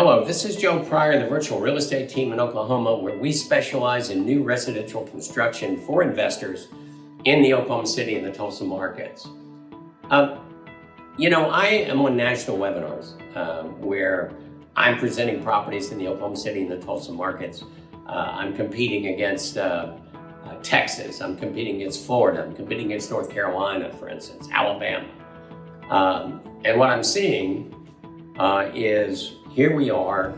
Hello, this is Joe Pryor, the virtual real estate team in Oklahoma, where we specialize in new residential construction for investors in the Oklahoma City and the Tulsa markets. I am on national webinars where I'm presenting properties in the Oklahoma City and the Tulsa markets. I'm competing against Texas, I'm competing against Florida, I'm competing against North Carolina, for instance, Alabama. And what I'm seeing is here we are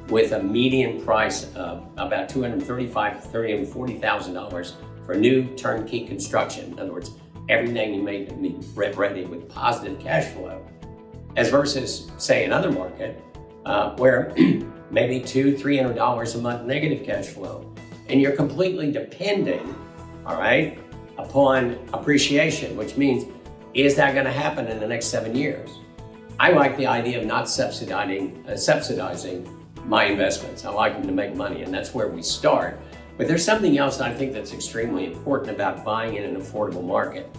with a median price of about $235,000 to $340,000 for new turnkey construction. In other words, everything you made to be ready with positive cash flow, as versus, say, another market where maybe $200, $300 a month negative cash flow. And you're completely depending, all right, upon appreciation, which means, is that going to happen in the next 7 years? I like the idea of not subsidizing my investments. I like them to make money, and that's where we start. But there's something else I think that's extremely important about buying in an affordable market.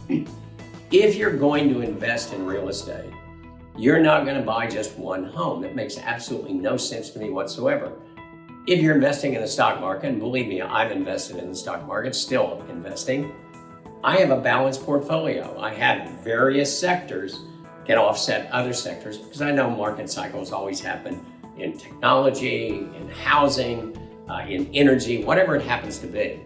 If you're going to invest in real estate, you're not going to buy just one home. That makes absolutely no sense to me whatsoever. If you're investing in the stock market, and believe me, I've invested in the stock market, still investing, I have a balanced portfolio. I have various sectors can offset other sectors because I know market cycles always happen in technology, in housing, in energy, whatever it happens to be.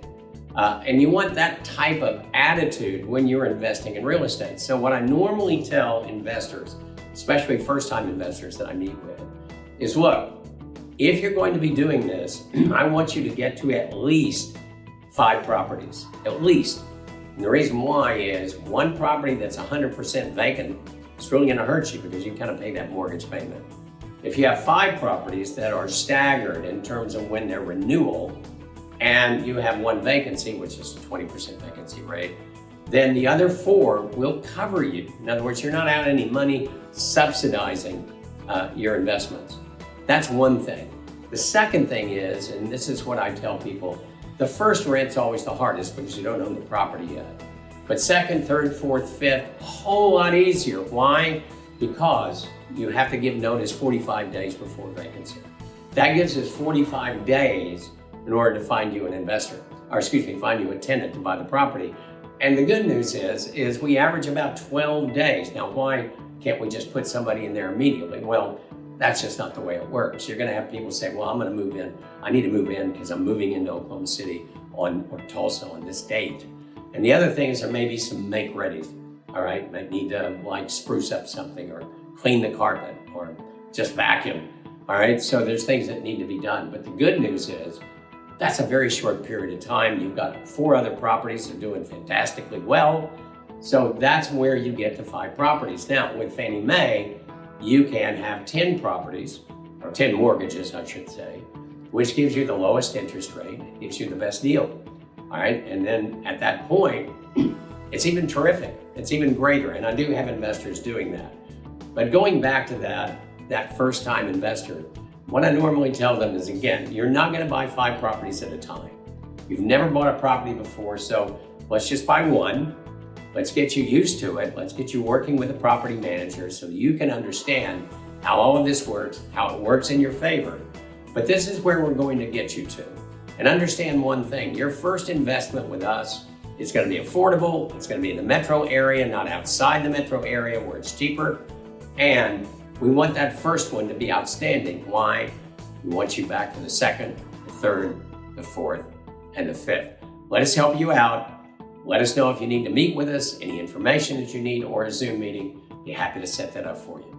And you want that type of attitude when you're investing in real estate. So what I normally tell investors, especially first-time investors that I meet with, is look, if you're going to be doing this, I want you to get to at least 5 properties, at least. And the reason why is one property that's 100% vacant, it's really gonna hurt you because you kind of pay that mortgage payment. If you have 5 properties that are staggered in terms of when they're renewal, and you have 1 vacancy, which is a 20% vacancy rate, then the other 4 will cover you. In other words, you're not out any money subsidizing your investments. That's one thing. The second thing is, and this is what I tell people, the first rent's always the hardest because you don't own the property yet. But second, third, fourth, fifth, a whole lot easier. Why? Because you have to give notice 45 days before vacancy. That gives us 45 days in order to find you an investor, find you a tenant to buy the property. And the good news is we average about 12 days. Now, why can't we just put somebody in there immediately? Well, that's just not the way it works. You're gonna have people say, well, I'm gonna move in. I need to move in because I'm moving into Oklahoma City or Tulsa on this date. And the other things are maybe some make-readies, all right? Might need to like spruce up something or clean the carpet or just vacuum, all right? So there's things that need to be done. But the good news is that's a very short period of time. You've got 4 other properties that are doing fantastically well. So that's where you get to 5 properties. Now with Fannie Mae, you can have 10 properties, or 10 mortgages, I should say, which gives you the lowest interest rate, gives you the best deal. All right, and then at that point, it's even terrific. It's even greater, and I do have investors doing that. But going back to that first-time investor, what I normally tell them is, again, you're not gonna buy 5 properties at a time. You've never bought a property before, so let's just buy 1. Let's get you used to it. Let's get you working with a property manager so you can understand how all of this works, how it works in your favor. But this is where we're going to get you to. And understand one thing, your first investment with us is gonna be affordable, it's gonna be in the metro area, not outside the metro area where it's cheaper. And we want that first one to be outstanding. Why? We want you back for the second, the third, the fourth, and the fifth. Let us help you out. Let us know if you need to meet with us, any information that you need, or a Zoom meeting. Be happy to set that up for you.